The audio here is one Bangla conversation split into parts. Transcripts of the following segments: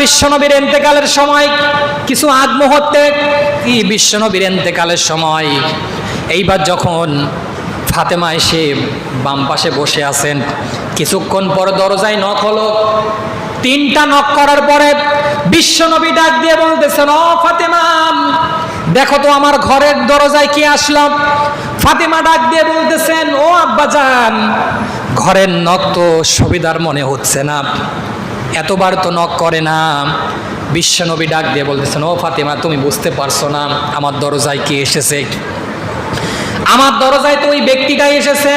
বিশ্বনবীর ইন্তেকালের সময়, কিছু আগ মুহূর্তে কি বিশ্বনবীর ইন্তেকালের সময় এইবার যখন ফাতেমা এসে বাম পাশে বসে আছেন, কিছুক্ষণ পর দরজায় নক হলো। 3টা নক করার পরে বিশ্বনবী ডাক দিয়ে বলতেছেন, ও ফাতেমা, দেখো তো আমার ঘরের দরজায় কে আসলো। ফাতেমা ডাক দিয়ে বলতেছেন, ও আব্বাজান, ঘরের নক তো সুবিধার মনে হচ্ছে না, এতবার তো নক করে না। বিশ্বনবী ডাক দিয়ে বলতেছেন, ও ফাতেমা, তুমি বুঝতে পারছো না আমার দরজায় কে এসেছে? আমার দরজায় তো ওই ব্যক্তিটাই এসেছে,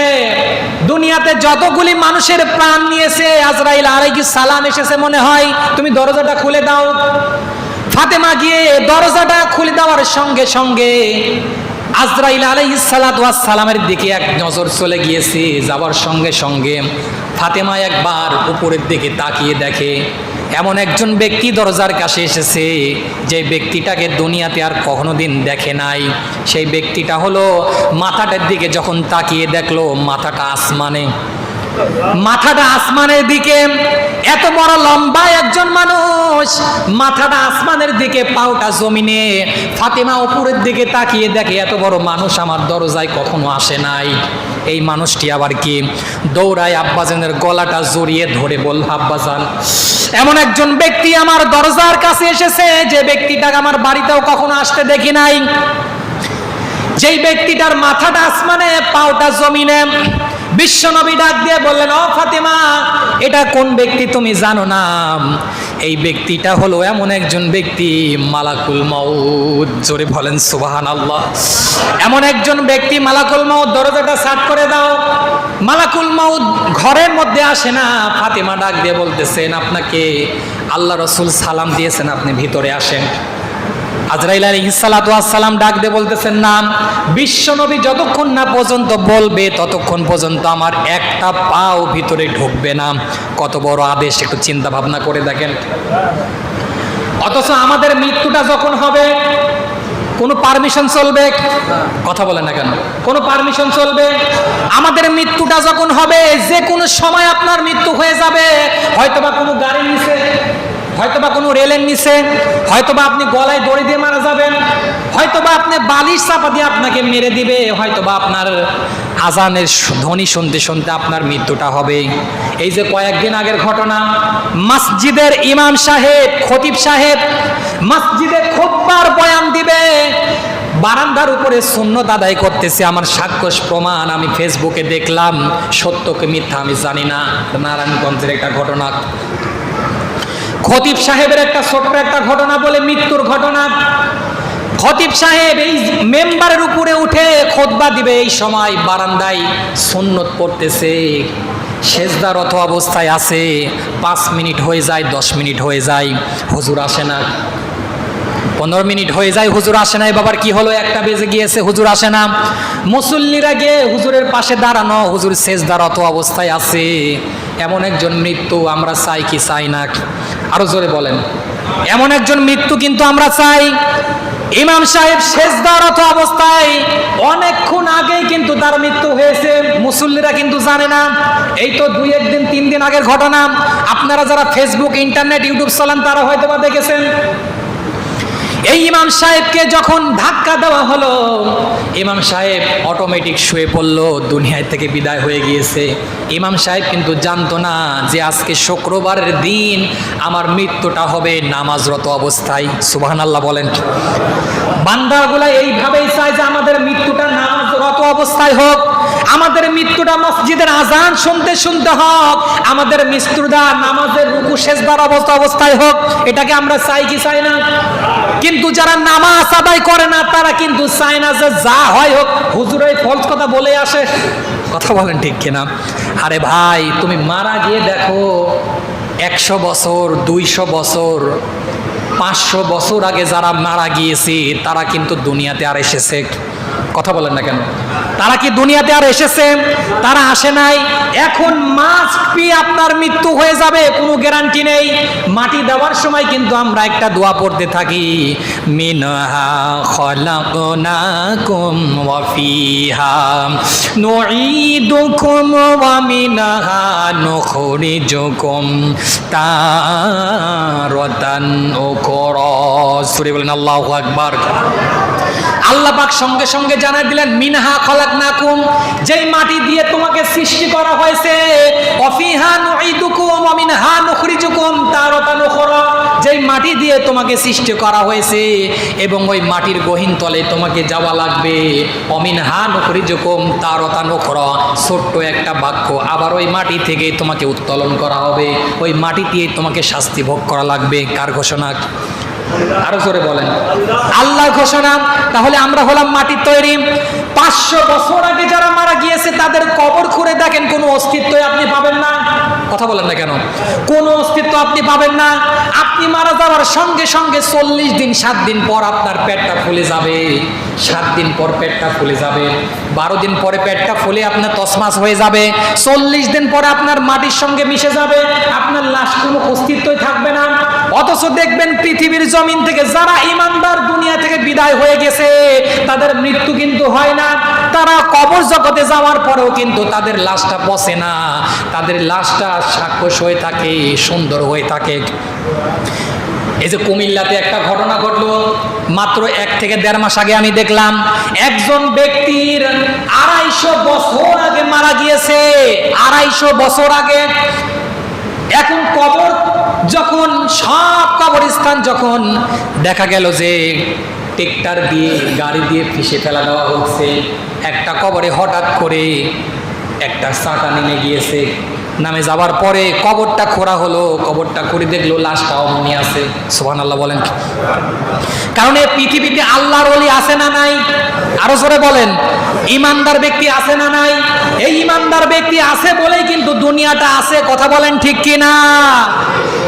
দুনিয়াতে যতগুলি মানুষের প্রাণ নিয়েছে আজরাইল আলাইহিস সালাম এসেছে মনে হয়, তুমি দরজাটা খুলে দাও। ফাতেমা গিয়ে দরজাটা খুলে দেওয়ার সঙ্গে সঙ্গে আজরাইল আলাইহিস সালাতু ওয়াস সালামের দিকে এক নজর চলে গিয়েছে। যাওয়ার সঙ্গে সঙ্গে ফাতেমা একবার উপরের দিকে তাকিয়ে দেখে এমন একজন ব্যক্তি দরজার কাছে এসেছে, যে ব্যক্তিটাকে দুনিয়াতে আর কখনো দিন দেখে নাই। সেই ব্যক্তিটা হলো, মাথাটার দিকে যখন তাকিয়ে দেখলো, মাথাটা আসমানের দিকে। এত বড় লম্বা একজন মানুষ, মাথাটা আসমানের দিকে, পাওটা জমিনে। ফাতেমা উপরের দিকে তাকিয়ে দেখে এত বড় মানুষ আমার দরজায় কখনো আসে নাই। এই মানুষটি আবার কি? দৌড়ায় আব্বাজানের গলাটা জড়িয়ে ধরে বলল, আব্বাজান, এমন একজন ব্যক্তি আমার দরজার কাছে এসেছে, যে ব্যক্তিটাকে আমার বাড়িতেও কখনো আসতে দেখি নাই, যেই ব্যক্তিটার মাথাটা আসমানে, পাওটা জমিনে। বিশ্বনবী ডাক দিয়ে বললেন, ও ফাতেমা, এটা কোন ব্যক্তি তুমি জানো না? এই ব্যক্তিটা হলো এমন একজন ব্যক্তি, মালাকুল মাউত। জোরে বলেন সুবহানাল্লাহ। এমন একজন ব্যক্তি, মালাকুল মাউত। দরজাটা সাট করে দাও। মালাকুল মাউত ঘরের মধ্যে আসে না। ফাতেমা ডাক দিয়ে বলতেছেন, আপনাকে আল্লাহ রাসূল সালাম দিয়েছেন, আপনি ভিতরে আসেন। আজরাইল আলাইহিস সালাতু ওয়াস সালাম ডাক দিয়ে বলতেছেন, না, বিশ্বনবী যতক্ষণ না পর্যন্ত বলবে ততক্ষণ পর্যন্ত আমার একটা পাও ভিতরে ঢুকবে না। কত বড় আদেশ, একটু চিন্তা ভাবনা করে দেখেন। অথচ আমাদের মৃত্যুটা যখন হবে, কোনো পারমিশন চলবে? কথা বলে না কেন? কোনো পারমিশন চলবে? আমাদের মৃত্যুটা যখন হবে, যে কোনো সময় আপনার মৃত্যু হয়ে যাবে। হয়তোবা কোনো গাড়ি নিচে, হয়তোবা কোনো রেলের নিচে, হয়তোবা আপনি গলায় দড়ি দিয়ে মারা যাবেন, হয়তোবা আপনি বালিশ চাপা দিয়ে আপনাকে মেরে দিবে, হয়তোবা আপনার আজানের ধ্বনি শুনতে শুনতে আপনার মৃত্যুটা হবে। এই যে কয়েকদিন আগের ঘটনা, মসজিদের ইমাম সাহেব, খতিব সাহেব মসজিদে খুতবার বয়ান দিবে, বারান্দার উপরে সুন্নত আদায় করতেছে। আমার সাক্ষ্য প্রমাণ আমি ফেসবুকে দেখলাম, সত্যকে মিথ্যা আমি জানি না। নারায়ণগঞ্জের একটা ঘটনা, খতিব সাহেবের একটা ছোট্ট একটা ঘটনা বলে, মৃত্যুর ঘটনা। খতিব সাহেব এই মেম্বারের উপরে উঠে খুতবা দিবে, এই সময় বারান্দায় সুন্নত পড়তেছে, সেজদারত অবস্থায় আছে। 5 মিনিট হয়ে যায়, 10 মিনিট হয়ে যায়, হুজুর আসে না। 15 মিনিট হয়ে যায়, হুজুর আসে না। বাবার কি হলো? 1টা বেজে গিয়েছে, হুজুর আসে না। মুসল্লিরা গিয়ে হুজুরের পাশে দাঁড়ানো, হুজুর সেজদারত অবস্থায় আছে। এমন একজন মৃত্যু আমরা চাই কি চাই না? আরো জোরে বলেন। এমন একজন মৃত্যু কিন্তু আমরা চাই। ইমাম সাহেব সেজদারত অবস্থায়, অনেকক্ষণ আগেই কিন্তু তার মৃত্যু হয়েছে, মুসল্লিরা কিন্তু জানে না। এই তো 2-1 দিন 3 দিন আগের ঘটনা। আপনারা যারা ফেসবুক, ইন্টারনেট, ইউটিউব চালান তারা হয়তো বা দেখেছেন। এই ইমাম সাহেবকে যখন ধাক্কা দেওয়া হলো, ইমাম সাহেব অটোমেটিক শুয়ে পড়লো, দুনিয়া থেকে বিদায় হয়ে গিয়েছে। ইমাম সাহেব কিন্তু জানতো না যে আজকে শুক্রবারের দিন আমার মৃত্যুটা হবে নামাজরত অবস্থায়। সুবহানাল্লাহ বলেন। বান্দাগুলা এইভাবেই চায় যে আমাদের মৃত্যুটা নামাজরত অবস্থায় হোক, আমাদের মৃত্যুটা মসজিদের আজান শুনতে শুনতে হোক, আমাদের মৃত্যুটা নামাজের রুকু সেজদার অবস্থায় হোক। এটাকে আমরা চাই কি চাই না? কিন্তু যারা নামাজ আদায় করে না তারা কিন্তু চায় না যে যা হয় হোক, হুজুর এই ফলস কথা বলে আসে। কথা বলেন ঠিক কিনা? আরে ভাই, তুমি মারা গিয়ে দেখো, 100 বছর, 200 বছর, 500 বছর আগে যারা মারা গিয়েছে তারা কিন্তু দুনিয়াতে আর এসেছে। কথা বলেন না কেন? তারা কি দুনিয়াতে আর এসেছে? তারা আসে নাই। এখন মাস্ট বি আপনার মৃত্যু হয়ে যাবে, কোনো গ্যারান্টি নেই। মাটি দেওয়ার সময় কিন্তু আমরা একটা দোয়া পড়তে থাকি, মিনহা খলাকনাকুম ওয়া ফিহা নুঈদুকুম ওয়া মিনহা নুখরিজুকুম তারাতান উখরা। সূরা বলেন আল্লাহু আকবার। আল্লাহ পাক সঙ্গে সঙ্গে জানাই দিলেন, মিনহা খলাকনাকুম, যেই মাটি দিয়ে তোমাকে সৃষ্টি করা হয়েছে, অফিহা নুঈদুকুম ওয়া মিনহা নুখরিজুকুম তারাতান উখরা, যেই মাটি দিয়ে তোমাকে সৃষ্টি করা হয়েছে এবং ওই মাটির গহীন তলে তোমাকে যাওয়া লাগবে। অমিনহা নুখরিজুকুম তারাতান উখরা, ছোট্ট একটা বাক্য, আবার ওই মাটি থেকে তোমাকে উত্তোলন করা হবে, ওই মাটি দিয়ে তোমাকে শাস্তি ভোগ করা লাগবে। কার ঘোষণা? আরো জোরে বলেন। আল্লাহর ঘোষণা। তাহলে আমরা হলাম মাটির তৈরি। 500 বছর আগে যারা মারা গিয়েছে তাদের কবর খুঁড়ে দেখেন, কোনো অস্তিত্ব আপনি পাবেন না। কথা বলেন না কেন? কোনো অস্তিত্ব আপনি পাবেন না। আপনি মারা যাওয়ার সঙ্গে সঙ্গে 40 দিন 7 দিন পর আপনার পেটটা ফুলে যাবে, 7 দিন পর পেটটা ফুলে যাবে, 12 দিন পরে পেটটা ফুলে আপনার তসমাস হয়ে যাবে, 40 দিন পরে আপনার মাটির সঙ্গে মিশে যাবে, আপনার লাশ কোনো অস্তিত্বই থাকবে না। অথচ দেখবেন পৃথিবীর জমিন থেকে যারা ইমানদার দুনিয়া থেকে বিদায় হয়ে গেছে তাদের মৃত্যু কিন্তু হয় না। তারা কবর জগতে যাওয়ার পরেও কিন্তু তাদের লাশটা পচে না, তাদের লাশটা সাক্ষ্য হয়ে থাকে, সুন্দর হয়ে থাকে। এই যে কুমিল্লাতে একটা ঘটনা ঘটলো মাত্র 1 থেকে 1.5 মাস আগে, আমি দেখলাম একজন ব্যক্তির 250 বছর আগে মারা গিয়েছে, 250 বছর আগে। এখন কবর যখন সব কবরস্থান যখন দেখা গেল যে ট্রেক্টর দিয়ে গাড়ি দিয়ে ফিসে ফেলা দেওয়া হচ্ছে, একটা কবরে হঠাৎ করে একটা চাকা নেমে গিয়েছে। নামে যাওয়ার পরে কবরটা খোঁড়া হলো, কবরটা করে দেখলো লাশটা অমনি আছে। সুবহানাল্লাহ বলেন। কারণ এই পৃথিবীতে আল্লাহর ওলি আছে না নাই? আরো জোরে বলেন। ইমানদার ব্যক্তি আছে না নাই? এই ইমানদার ব্যক্তি আছে বলেই কিন্তু দুনিয়াটা আছে। কথা বলেন ঠিক কি না?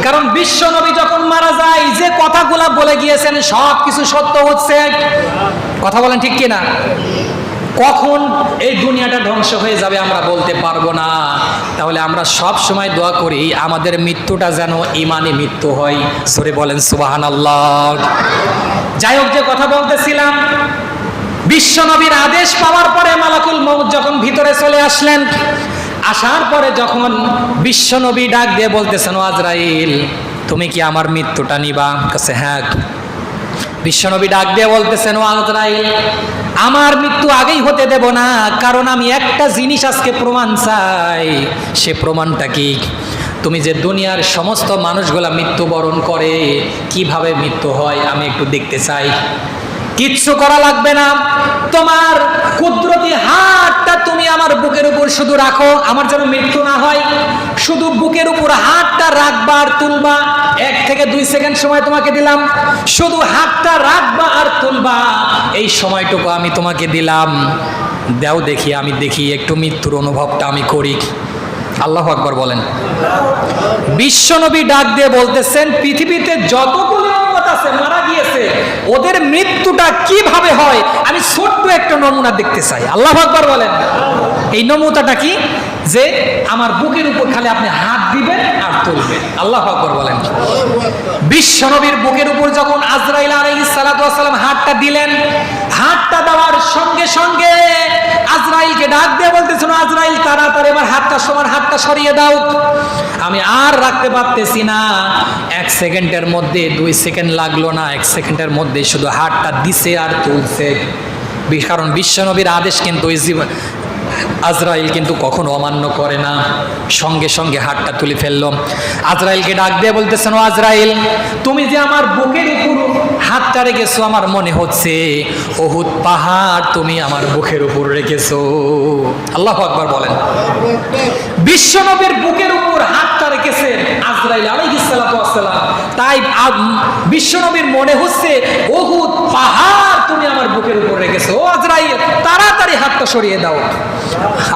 কারণ বিশ্ব নবী যখন মারা যায় যে কথাগুলো বলে গিয়েছেন সব কিছু সত্য হচ্ছে। কথা বলেন ঠিক কি না? কখন এই দুনিয়াটা ধ্বংস হয়ে যাবে আমরা বলতে পারবো না। তাহলে আমরা সব সময় দোয়া করি আমাদের মৃত্যুটা যেন ঈমানি মৃত্যু হয়। জোরে বলেন সুবহানাল্লাহ। যাই হোক, যে কথা বলতেছিলাম, বিশ্ব নবীর আদেশ পাওয়ার পরে মালাকুল মউত যখন ভিতরে চলে আসলেন, আসার পরে যখন বিশ্ব নবী ডাক দিয়ে বলতেছেন, ও আজরাইল তুমি কি আমার মৃত্যুটা নিবা? কাছে হ্যাঁ। বিশ্বনবী ডাক দিয়ে বলতেছেন, ও আজরাইল আমার মৃত্যু আগেই হতে দেব না, কারণ আমি একটা জিনিস আজকে প্রমাণ চাই। সে প্রমাণটা কি? তুমি যে দুনিয়ার সমস্ত মানুষগুলা মৃত্যুবরণ করে কিভাবে মৃত্যু হয় আমি একটু দেখতে চাই। কিচ্ছু করা লাগবে না, তোমার কুদরতি হাতটা তুমি আমার বুকের উপর শুধু রাখো, আমার যেন মৃত্যু না হয়। শুধু বুকের উপর হাতটা রাখবা আর তুলবা। 1 থেকে 2 সেকেন্ড সময় তোমাকে দিলাম, শুধু হাতটা রাখবা আর তুলবা, এই সময়টুকু আমি তোমাকে দিলাম। দাও দেখি, আমি দেখি একটু মৃত্যুর অনুভবটা আমি করি। আল্লাহু আকবার বলেন। বিশ্বনবী ডাক দিয়ে বলতেছেন, পৃথিবীতে যতগুলো উম্মত আছে মারা গিয়েছে ওদের মৃত্যুটা কিভাবে হয় আমি ছোট্ট একটা নমুনা দেখতে চাই। আল্লাহু আকবার বলেন। এই নমুনাটা কি? যে আমার বুকের উপর খালি আপনি হাত দিবেন আর তুলবেন। আল্লাহু আকবার বলেন। বিশ্বনবীর বুকের উপর যখন আজরাইল আলাইহিস সালাতু ওয়াস সালাম হাতটা দিলেন, হাতটা দেওয়ার সঙ্গে সঙ্গে আজরাইলকে ডাক দিয়ে বলতেছেন, আজরাইল তাড়াতাড়ি আমার হাতটা সরিয়ে দাও, আমি আর রাখতে পারতেছি না। 1 সেকেন্ডের মধ্যে, 2 সেকেন্ড লাগলো না, 1 সেকেন্ডের মধ্যে শুধু হাতটা দিছে আর তুলছে। কারণ বিশ্বনবীর আদেশ কিন্তু আজরাইল কিন্তু কখনো অমান্য করে না। সঙ্গে সঙ্গে হাতটা তুলে ফেললো। আজরাইলকে ডাক দিয়ে বলতেছেন, ও আজরাইল তুমি যে আমার বুকের উপর হাতটা রেখেছো, আমার মনে হচ্ছে উহুদ পাহাড় তুমি আমার বুকের উপর রেখেছো। আল্লাহু আকবার বলেন। বিশ্বনবীর বুকের উপর হাতটা রেখেছেন আজরাইল আলাইহিস সালাতু ওয়াস সালাম, তাই বিশ্বনবীর মনে হচ্ছে উহুদ পাহাড় তুমি আমার বুকের উপর রেখেছো। ও আজরাইল তাড়াতাড়ি হাতটা সরিয়ে দাও।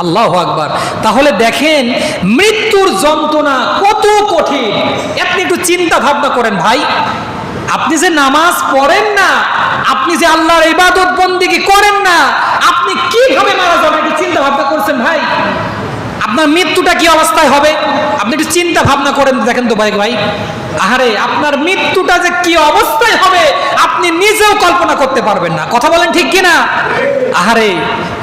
আল্লাহু আকবার। তাহলে দেখেন মৃত্যুর যন্ত্রণা কত কঠিন। আপনি একটু চিন্তা ভাবনা করেন ভাই, আপনি যে নামাজ পড়েন না, আপনি যে আল্লাহর ইবাদত বন্দেগী করেন না, আপনি কিভাবে মারা যাবেন একটু চিন্তা ভাবনা করছেন ভাই? আপনার মৃত্যুটা কি অবস্থায় হবে আপনি একটু চিন্তা ভাবনা করেন, দেখেন তো ভাই ভাই আহারে আপনার মৃত্যুটা যে কি অবস্থায় হবে আপনি নিজেও কল্পনা করতে পারবেন না। কথা বলেন ঠিক কিনা? আহারে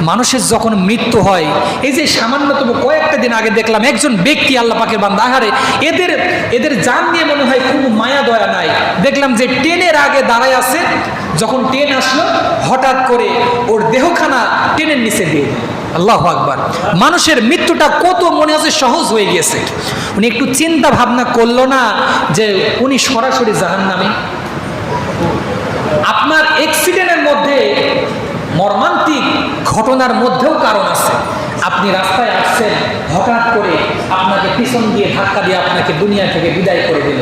মানুষের যখন মৃত্যু হয়, এই যে সামান্যতম কয়েকটা দিন আগে দেখলাম একজন ব্যক্তি, আল্লাহ পাকের বান্দা, আহারে এদের জান নিয়ে মনে হয় কোনো মায়া দয়া নাই। দেখলাম যে ট্রেনের আগে দাঁড়ায় আছে, যখন ট্রেন আসলো হঠাৎ করে ওর দেহখানা ট্রেনের নিচে দিয়ে। আল্লাহু আকবার। মানুষের মৃত্যুটা কত মনে হচ্ছে সহজ হয়ে গিয়েছে। উনি একটু চিন্তা ভাবনা করলো না যে উনি সরাসরি জাহান্নামে? আপনার অ্যাক্সিডেন্টের মধ্যে, মর্মান্তিক ঘটনার মধ্যেও কারণ আছে। আপনি রাস্তায় আসছেন, হঠাৎ করে আপনাকে পিছন দিয়ে ধাক্কা দিয়ে আপনাকে দুনিয়া থেকে বিদায় করে দিল,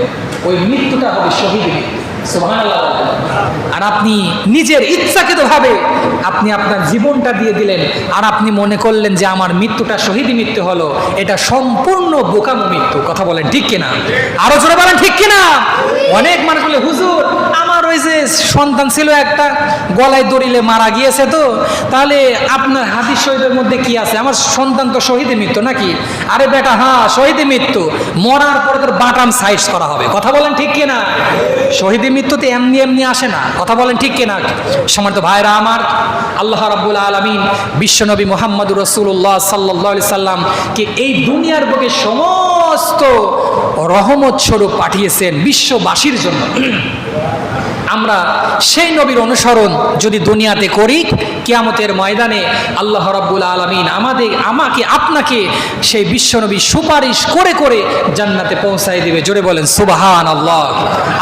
ওই মৃত্যুটা হবে শহীদ মৃত্যু। সুবহানাল্লাহ। আর আপনি নিজের ইচ্ছাকৃতভাবে আপনি আপনার জীবনটা দিয়ে দিলেন, আর আপনি মনে করলেন যে আমার মৃত্যুটা শহীদি মৃত্যু হলো। এটা সম্পূর্ণ বোকামো মৃত্যু। কথা বলেন ঠিক কিনা? আরো জোরে বলেন ঠিক কিনা? অনেক মানুষ বলে হুজুর আমার ওই যে সন্তান ছিল একটা, গলায় দড়িলে মারা গিয়েছে, তো তাহলে আপনার হাদিস শহীদের মধ্যে কি আছে? আমার সন্তান তো শহীদি মৃত্যু নাকি? আরে বেটা হ্যাঁ শহীদি মৃত্যু, মরার পরে তোর বাটাম সাইজ করা হবে। কথা বলেন ঠিক কিনা? শহীদি মৃত্যুতে এমনি এমনি আসে না। কথা বলেন ঠিক কিনা? সম্মানিত ভাইরা আমার, আল্লাহ রাব্বুল আলামিন বিশ্বনবী মুহাম্মদুর রাসূলুল্লাহ সাল্লাল্লাহু আলাইহি সাল্লামকে এই দুনিয়ার বুকে সমস্ত রহমত স্বরূপ পাঠিয়েছেন বিশ্ববাসীর জন্য। আমরা সেই নবীর অনুসরণ যদি দুনিয়াতে করি, কিয়ামতের ময়দানে আল্লাহ রাব্বুল আলামিন আমাকে আপনাকে সেই বিশ্বনবী সুপারিশ করে করে জান্নাতে পৌঁছায় দিবে। জোরে বলেন সুবহানাল্লাহ।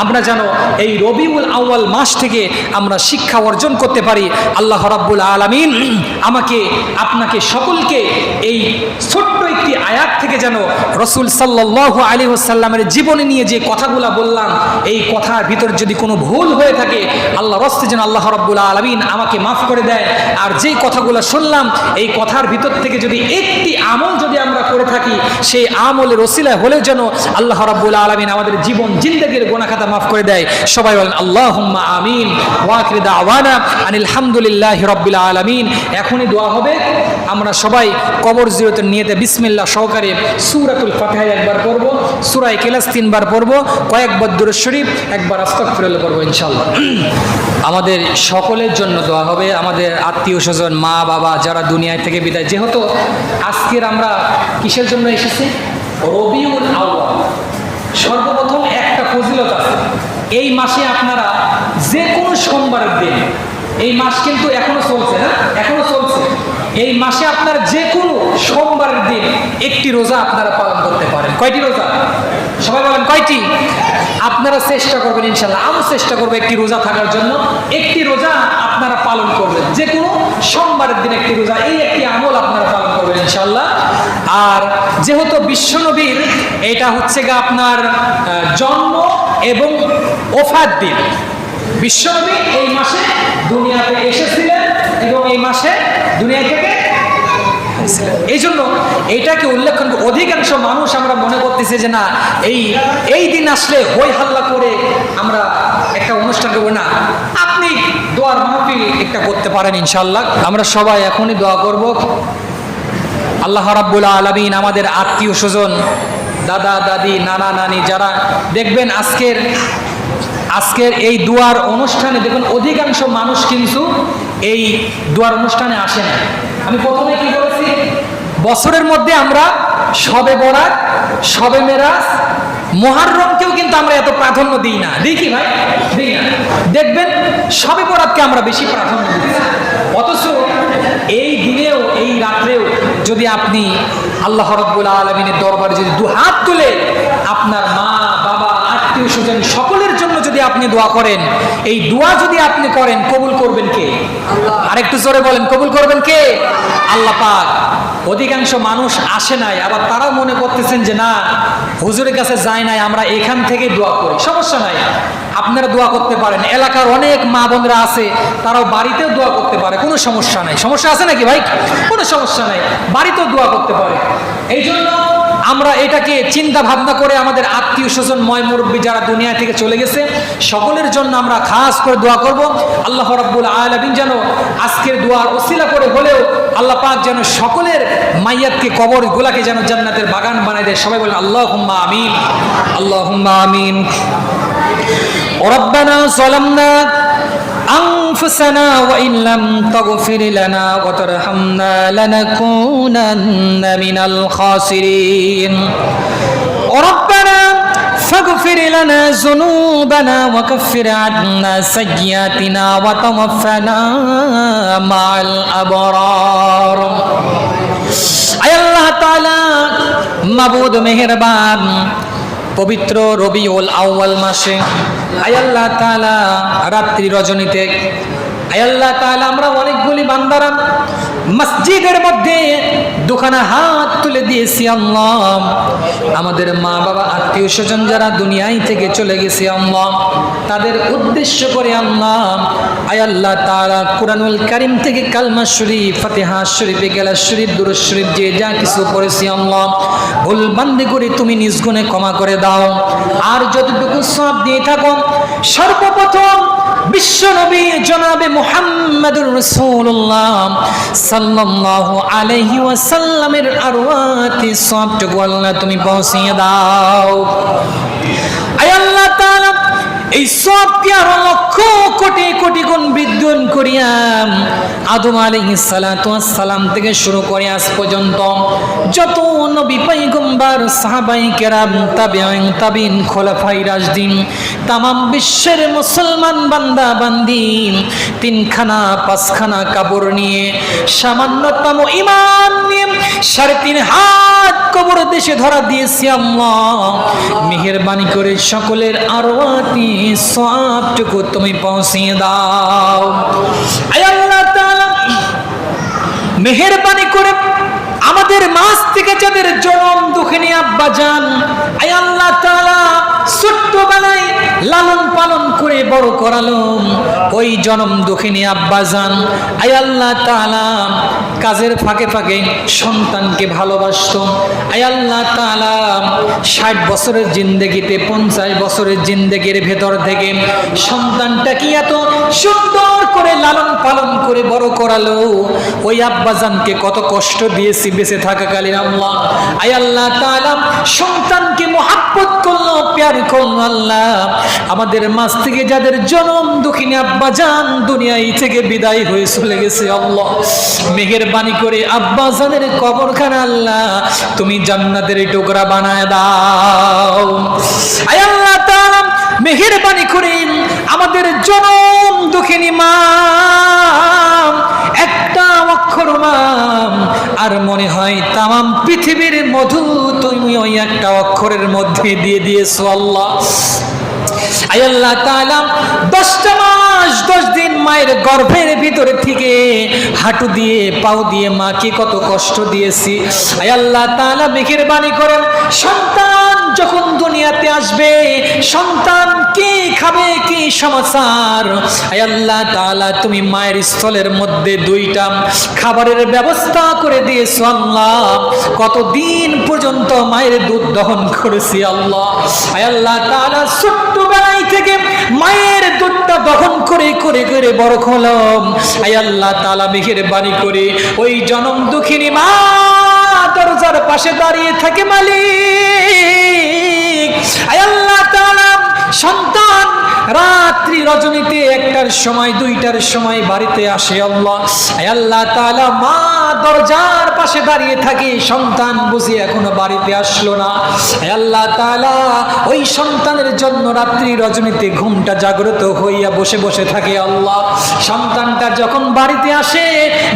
আমরা যেন এই রবিউল আউয়াল মাস থেকে আমরা শিক্ষা অর্জন করতে পারি। আল্লাহ রাব্বুল আলামিন আমাকে আপনাকে সকলকে এই ছোট্ট একটি আয়াত থেকে যেন রাসূল সাল্লাল্লাহু আলাইহি ওয়াসাল্লামের জীবনী নিয়ে যে কথাগুলো বললাম, এই কথার ভিতর যদি কোনো ভুল হয়ে থাকে আল্লাহর রাস্তে যেন আল্লাহ রাব্বুল আলামিন আমাকে মাফ করে দেয়। আর যেই কথাগুলো শুনলাম এই কথার ভিতর থেকে যদি একটি আমল যদি আমরা করে থাকি, সেই আমলের ওসিলায় হলেও যেন আল্লাহ রাব্বুল আলামিন আমাদের জীবন জিন্দেগীর গুনাহ খাতা মাফ করে দেয়। সবাই বলেন আল্লাহুম্মা আমিন। ওয়া আখিরু দাওয়ানা আনিল হামদুলিল্লাহি রাব্বিল আলামিন। এখনই দোয়া হবে। আমরা সবাই কবর জিয়ারতের নিয়তে বিসমিল্লাহ সহকারে সূরাতুল ফাতিহা একবার পড়ব, সূরা ইখলাস 3 বার পড়ব, কয়েকবার দুরূদ শরীফ, একবার আস্তাগফিরুল্লাহ পড়ব ইনশাআল্লাহ। আমাদের সকলের জন্য দোয়া হবে, আমাদের আত্মীয় স্বজন, মা বাবা যারা দুনিয়ায় থেকে বিদায়। যেহেতু আজকের আমরা কিসের জন্য এসেছি? রবিউল আউয়াল। সর্বপ্রথম একটা ফজিলত আছে, এই মাসে আপনারা যে কোনো সোমবারের দিন, এই মাস কিন্তু এখনো চলছে না, এখনো চলছে, এই মাসে আপনার যে কোনো সোমবারের দিন একটি রোজা আপনারা পালন করতে পারেন। কয়টি রোজা? সবাই বলেন কয়টি? আপনারা চেষ্টা করবেন ইনশাআল্লাহ, আমি চেষ্টা করবো একটি রোজা থাকার জন্য। একটি রোজা আপনারা পালন করবেন, যে কোনো সোমবারের দিন একটি রোজা, এই একটি আমল আপনারা পালন করবেন ইনশাআল্লাহ। আর যেহেতু বিশ্বনবীর এটা হচ্ছে গা আপনার জন্ম এবং ওফাত দিন, বিশ্বনবী এই মাসে দুনিয়াতে এসেছিলেন এবং এই মাসে দুনিয়া থেকে এই জন্য এইটাকে উল্লেখ করে অধিকাংশ মানুষ আমরা মনে করতেছি যে না এই দিন আসলে হই হাল্লা করে আমরা একটা অনুষ্ঠান করবো না। আপনি দোয়ার মাহফিল একটা করতে পারেন ইনশাআল্লাহ। আমরা সবাই এখনই দোয়া করব। আল্লাহ রাব্বুল আলামিন আমাদের আত্মীয় স্বজন, দাদা দাদি, নানা নানি যারা দেখবেন আজকের এই দোয়ার অনুষ্ঠানে, দেখুন অধিকাংশ মানুষ কিন্তু এই দোয়ার অনুষ্ঠানে আসে না। আমি প্রথমে কি বলেছি, বছরের মধ্যে আমরা শবে বরাত, শবে মেরাজ, মুহররমকেও কিন্তু আমরা এত প্রাধান্য দিই না। দিই কি ভাই? দিই না। দেখবেন শবে বরাতকে আমরা বেশি প্রাধান্য দিই, অথচ এই দিনেও এই রাত্রেও যদি আপনি আল্লাহ রাব্বুল আলামিনের দরবারে যদি দুহাত তুলে আপনার মা বাবা আত্মীয় স্বজন সকলের জন্য যদি আপনি দোয়া করেন, এই দোয়া যদি আপনি করেন, কবুল করবেন কে? আরেকটু জোরে বলেন, কবুল করবেন কে? আল্লাহ পাক। অধিকাংশ মানুষ আসে নাই, আবার তারাও মনে করতেছেন যে না হুজুরের কাছে যায় নাই, আমরা এখান থেকে দোয়া করি। সমস্যা নাই, আপনারা দোয়া করতে পারেন। এলাকার অনেক মা বোনরা আছে, তারাও বাড়িতেও দোয়া করতে পারে, কোনো সমস্যা নাই। সমস্যা আছে নাকি ভাই? কোনো সমস্যা নাই, বাড়িতেও দোয়া করতে পারে। এই জন্য আমরা এটাকে চিন্তা ভাবনা করে আমাদের আত্মীয় স্বজন ময় মুরব্বী যারা দুনিয়া থেকে চলে গেছে সকলের জন্য আমরা খাস করে দোয়া করব। আল্লাহ রাব্বুল আলামিন যেন আজকের দোয়ার ওসিলা করে হলেও আল্লাহ পাক যেন সকলের মাইয়াতকে কবর গুলাকে যেন জান্নাতের বাগান বানায় দেয়। সবাই বলেন আল্লাহুম্মা আমিন, আল্লাহুম্মা আমিন। রব্বানা যালামনা أنفسنا وإن لم تغفر لنا وترحمنا لنكونن من الخاسرين ربنا فاغفر لنا ذنوبنا وكفر عنا سيئاتنا وتوفنا مع الأبرار আয় আল্লাহ তাআলা মাবুদ মেহেরবান পবিত্র রবিউল আউয়াল মাসে আয় আল্লাহ তাআলা রাত্রি রজনীতে আয় আল্লাহ তাআলা আমরা অনেকগুলি বান্দারা মসজিদের মধ্যে দুখানা হাত তুলে দিয়েছি আল্লাহ। আমাদের মা বাবা আত্মীয় স্বজন যারা দুনিয়ায় থেকে চলে গেছে আল্লাহ তাদের উদ্দেশ্য করে আল্লাহ আয় আল্লাহ তাআলা কুরআনুল কারীম থেকে কালমা শরীফ, ফাতিহা শরীফ, গেলাস শরীফ, দুরূদ শরীফ যে যা কিছু পড়েছি আল্লাহ ভুল বান্দি করে তুমি নিজ গুণে ক্ষমা করে দাও। আর যতটুকু সওয়াব দিয়ে থাকো সর্বপ্রথম বিশ্ব নবী জনাবে মুহাম্মদুর রাসূলুল্লাহ সাল্লাল্লাহু আলাইহি ওয়াসাল্লামের আরওয়াতি সওয়াবটুকু আল্লাহ তুমি পৌঁছিয়ে দাও। আয় আল্লাহ তাআলা এই সওয়াবকে আরো লক্ষ কোটি কোটি গুণ বৃদ্ধি করিয়া আদম আলাইহিস সালাতু ওয়াস সালাম থেকে শুরু করে আজ পর্যন্ত যত নবী পয়গম্বর সাহাবায়ে কেরাম তাবিঈন তাবিন খোলাফায়ে রাশিদিন तमाम বিশ্বের মুসলমান বান্দা বান্দি তিনখানা পাঁচখানা কবর নিয়ে সামান্যতম ঈমান নিয়ে 3.5 হাত কবর দেশে ধরা দিয়েছি আল্লাহ মেহেরবানি করে সকলের আরওয়াতি সওয়াবটুকু তুমি পৌঁছিয়ে দাও। আয় আল্লাহ তাআলা মেহেরবানি করে আমাদের মাঝ থেকে যাদের জনম দুঃখিনী আব্বা জান আয় আল্লাহ তাআলা ছোট্টবেলায় লালন পালন করে বড় করালো ওই জনম দুঃখিনী আব্বা জান আয় আল্লাহ তাআলা কাজের ফাঁকে ফাঁকে সন্তানকে ভালোবাসতো। আয় আল্লাহ তাআলা 60 বছরের জিন্দেগিতে 50 বছরের জিন্দেগির ভেতর থেকে সন্তানটা কি এত সুন্দর করে লালন পালন করে বড় করালো ওই আব্বা জানকে কত কষ্ট দিয়েছি বেঁচে থাকাকালীন আল্লাহ। আয় আল্লাহ তাআলা সন্তানকে মহব্বত করলো, প্যার করলো আল্লাহ। আমাদের মাঝ থেকে যাদের জনম দুঃখিনী আব্বা জান দুনিয়ায় থেকে বিদায় হয়ে চলে গেছে আল্লাহ মেহেরবানি করে আব্বা জানের কবরখানা আল্লাহ তুমি জান্নাতের টুকরা বানায় দাও। আয় আল্লাহ তাআলা মেহেরবানি করে আমাদের জনম দুঃখিনী মা একটা অক্ষর মা আর মনে হয় তামাম পৃথিবীর মধু তুমি ওই একটা অক্ষরের মধ্যে দিয়ে দিয়েছো আল্লাহ। আয় আল্লাহ তাআলা 10টা মাস 10 দিন মায়ের গর্ভের ভিতরে থেকে হাঁটু দিয়ে পাও দিয়ে মাকে কত কষ্ট দিয়েছি। আয় আল্লাহ তাআলা মেহেরবানি করেন সন্তান যখন দুনিয়াতে আসবে সন্তান কি খাবে কি সমাচার আয় আল্লাহ তাআলা তুমি মায়ের স্থলের মধ্যে 2টা খাবারের ব্যবস্থা করে দিয়েছো আল্লাহ। কতদিন পর্যন্ত মায়ের দুধ দহন করেছি আল্লাহ। আয় আল্লাহ তাআলা ছোট্টবেলায় থেকে মায়ের দুধটা দহন করে করে করে বড় করলাম। আয় আল্লাহ তাআলা মেহেরবানি করে ওই জনম দুঃখিনী মা দরজার পাশে দাঁড়িয়ে থাকে মালিক। আয় আল্লাহ তাআলা সন্তান রাত্রি রজনীতে 1টার সময় 2টার সময় বাড়িতে আসে আল্লাহ। আয় আল্লাহ তাআলা মা দরজার পাশে দাঁড়িয়ে থাকে সন্তান বুঝি এখনো বাড়িতে আসলো না। আয় আল্লাহ তাআলা ওই সন্তানের জন্য রাত্রি রজনীতে ঘুমটা জাগ্রত হইয়া বসে বসে থাকে আল্লাহ। সন্তানটা যখন বাড়িতে আসে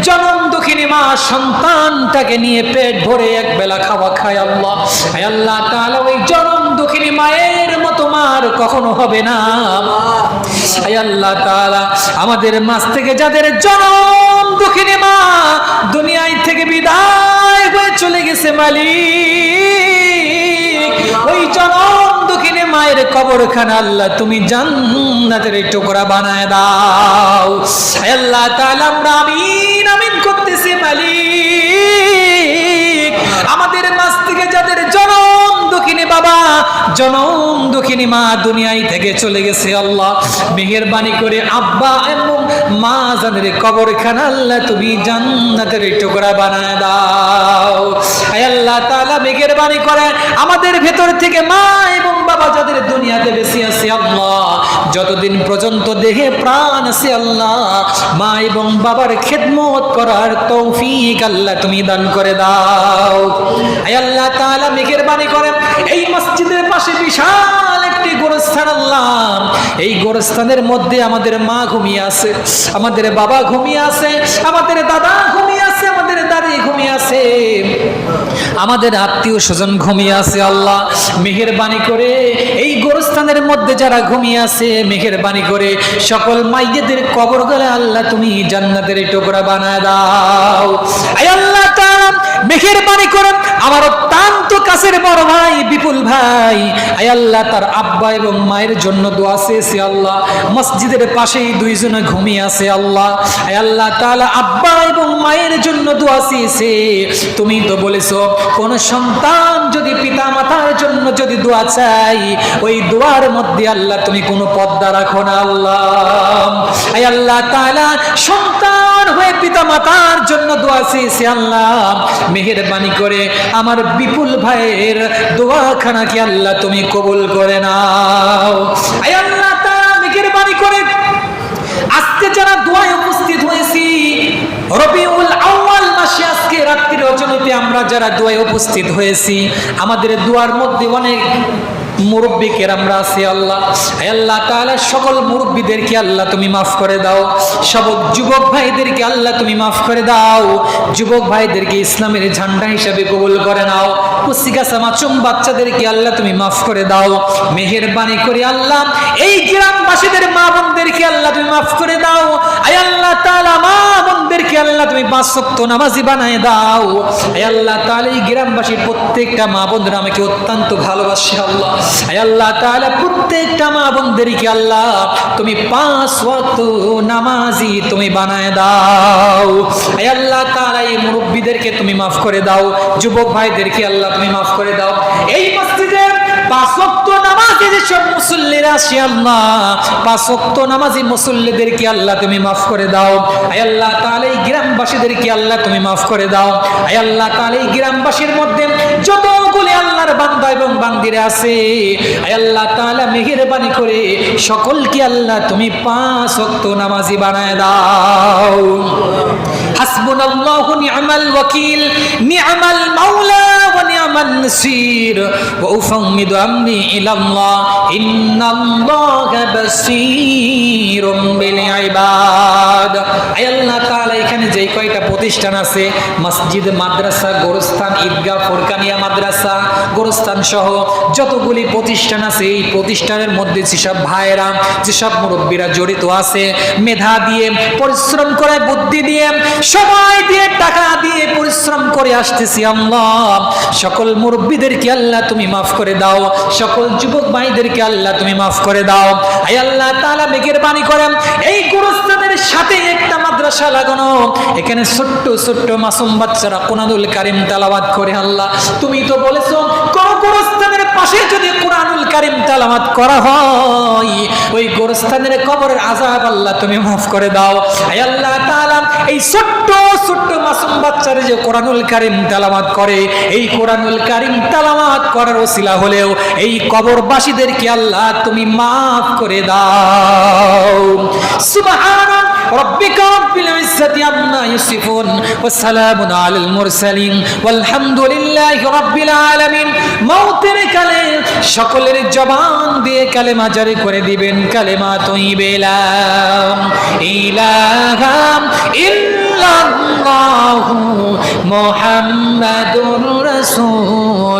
জনম দুঃখিনী মা সন্তানটাকে নিয়ে পেট ভরে একবেলা খাওয়া খায় আল্লাহ। আয় আল্লাহ তাআলা ওই জনম দুঃখিনী মায়ের মতো মার কখনো হবে না। আয় আল্লাহ তাআলা আমাদের মাঝ থেকে যাদের জনম দুঃখিনী মা দুনিয়ায় থেকে বিদায় হয়ে চলে গেছে মালিক ওই জনম দুঃখিনী মায়ের কবরখানা আল্লাহ তুমি জান্নাতের টুকরা বানায় দাও। আয় আল্লাহ তাআলা আমরা আমিন আমিন করতেছি মালিক। আমাদের মাঝ থেকে যাদের জনম দুঃখিনী বাবা, জনম দুঃখিনী মা দুনিয়ায় থেকে চলে গেছে। আল্লাহ মেহেরবানি করে আব্বা এবং মা জানের কবরখানা আল্লাহ তুমি জান্নাতের টুকরা বানায় দাও। আয় আল্লাহ তাআলা মেহেরবানি করে আমাদের ভেতর থেকে মা এবং বাবা যাদের দুনিয়াতে বেঁচে আছে আল্লাহ, যতদিন পর্যন্ত দেহে প্রাণ আছে আল্লাহ, মা এবং বাবার খেদমত করার তৌফিক আল্লাহ তুমি দান করে দাও। আয় আল্লাহ তাআলা মেহেরবানি করে এই মসজিদের পাশে বিশাল একটি গোরস্থান আল্লাহ, এই গোরস্থানের মধ্যে আমাদের মা ঘুমিয়ে আছে, আমাদের বাবা ঘুমিয়ে আছে, আমাদের দাদা ঘুমিয়ে আছে, আমাদের দাদি ঘুমিয়ে আছে, আমাদের আত্মীয় স্বজন ঘুমিয়ে আছে। আল্লাহ মেহেরবানি করে এই গোরস্থানের মধ্যে যারা ঘুমিয়ে আছে, মেহেরবানি করে সকল মাইয়েদের কবর গলে আল্লাহ তুমি জান্নাতের টুকরা বানায় দাও। আয় আল্লাহ তাআলা মেহেরবানি করে আমার অত্যন্ত কাছের বড় ভাই বিপুল ভাই, আয় আল্লাহ তার আব্বা এবং মায়ের জন্য দোয়া চেয়েছে আল্লাহ, মসজিদের পাশেই দুইজনে ঘুমিয়ে আছে আল্লাহ। আয় আল্লাহ তাআলা আব্বা এবং মায়ের জন্য দোয়া চেয়েছে, তুমি তো বলেছো কোন সন্তান যদি পিতা মাতার জন্য যদি দোয়া চাই, ওই দোয়ার মধ্যে আল্লাহ তুমি কোনো পর্দা রাখো না আল্লাহ। আয় আল্লাহ তাআলা সন্তান হয়ে পিতা মাতার জন্য দোয়া চেয়েছে আল্লাহ, মেহেরবানি করে আমার বিপুল ভাইয়ের দোয়াখানাকে আল্লাহ তুমি কবুল করে নাও। আয় আল্লাহ তাআলা মেহেরবানি করে আজকে যারা দোয়ায় উপস্থিত হয়েছি, রবিউল আউয়াল মাসে আজকে রাত্রির রজনীতে আমরা যারা দোয়ায় উপস্থিত হয়েছি, আমাদের দোয়ার মধ্যে অনেক মুরব্বী কেরামরা আছে আল্লাহ। আল্লাহ তাআলা সকল মুরব্বীদেরকে আল্লাহ তুমি মাফ করে দাও, সব যুবক ভাইদেরকে আল্লাহ তুমি মাফ করে দাও, যুবক ভাইদেরকে ইসলামের ঝান্ডা হিসাবে কবুল করে নাও, কুসিগাছা মাসুম বাচ্চাদেরকে আল্লাহ তুমি মাফ করে দাও। মেহেরবানি করে আল্লাহ এই গ্রামবাসীদের মা বোনদেরকে আল্লাহ তুমি মাফ করে দাও। আয় আল্লাহ তাআলা মা বোনদেরকে আল্লাহ তুমি 5 ওয়াক্ত নামাজি বানায় দাও। আয় আল্লাহ তাআলা এই গ্রামবাসীর প্রত্যেকটা মা বোনরা আমাকে অত্যন্ত ভালোবাসে আল্লাহ। আয় আল্লাহ তাআলা প্রত্যেকটা মা বোনদেরকে আল্লাহ তুমি 5 ওয়াক্ত নামাজি তুমি বানায় দাও। আয় আল্লাহ তাআলা এই মুরব্বীদেরকে তুমি মাফ করে দাও, যুবক ভাইদেরকে আল্লাহ তুমি মাফ করে দাও। এই মসজিদে 5 ওয়াক্ত নামাজি যেসব মুসল্লিরা আছে আল্লাহ, 5 ওয়াক্ত নামাজি মুসল্লিদেরকে আল্লাহ তুমি মাফ করে দাও। আয় আল্লাহ তাআলা এই গ্রামবাসীদেরকে আল্লাহ তুমি মাফ করে দাও। আয় আল্লাহ তাআলা এই গ্রামবাসীর মধ্যে যতগুলি আল্লাহর বান্দা এবং বান্দিরা আছে, আয় আল্লাহ তাআলা মেহেরবানি করে সকলকে আল্লাহ তুমি 5 ওয়াক্ত নামাজি বানায় দাও। হাসবুনাল্লাহু নি'মাল ওয়াকিল, নি'মাল মাওলা ওয়া নি'মান নাসির, ওয়া উফাউমিদু আমরি ইলাল্লাহ, ইন্নাল্লাহা বাসীরুম বিল ইবাদ। আয় আল্লাহ তাআলা এখানে যে কয়টা প্রতিষ্ঠান আছে, মসজিদ, মাদ্রাসা, গোরস্থান, ঈদগাহ, ফোরকানিয়া মাদ্রাসা, গোরস্থান সহ যতগুলি প্রতিষ্ঠান আছে, এই প্রতিষ্ঠানের মধ্যে যেসব ভাইরা যেসব মুরব্বীরা জড়িত আছে, মেধা দিয়ে পরিশ্রম করে, বুদ্ধি দিয়ে, সময় দিয়ে, টাকা দিয়ে পরিশ্রম করে আসতেছি আল্লাহ, সকল মুরব্বীদেরকে আল্লাহ তুমি মাফ করে দাও, সকল যুবক ভাইদেরকে আল্লাহ তুমি মাফ করে দাও। আয় আল্লাহ তাআলা মেহেরবানি করেন এই গোরস্থানের সাথে একটা মাদ্রাসা লাগানো, এখানে ছোট্ট ছোট্ট মাসুম বাচ্চারা কোরআনুল কারীম তেলাওয়াত করে। আল্লাহ তুমি তো বলেছো কোন গোরস্থানের পাশে যদি কোরআনুল কারীম তেলাওয়াত করা হয়, ওই গোরস্থানের কবরের আযাব আল্লাহ তুমি মাফ করে দাও। আয় আল্লাহ তাআলা এই ছোট্ট ছোট্ট মাসুম বাচ্চারা যে কোরআনুল কারীম তেলাওয়াত করে, এই কোরআনুল কারীম তেলাওয়াত করার ওসিলা হলেও এই কবরবাসীদেরকে আল্লাহ তুমি মাফ করে দাও। সুবহান রাব্বিকা রাব্বিল ইজ্জাতি আম্মা ইয়াসিফুন ওয়া সালামুন আলাল মুরসালিন ওয়ালহামদুলিল্লাহি রাব্বিল আলামিন। মওতের কালে সকলের জবান দিয়ে কালেমা জারি করে দিবেন, কালেমা তয়্যিবা লা ইলাহা ইল্লাল্লাহু মুহাম্মাদুর রাসূলুল্লাহ।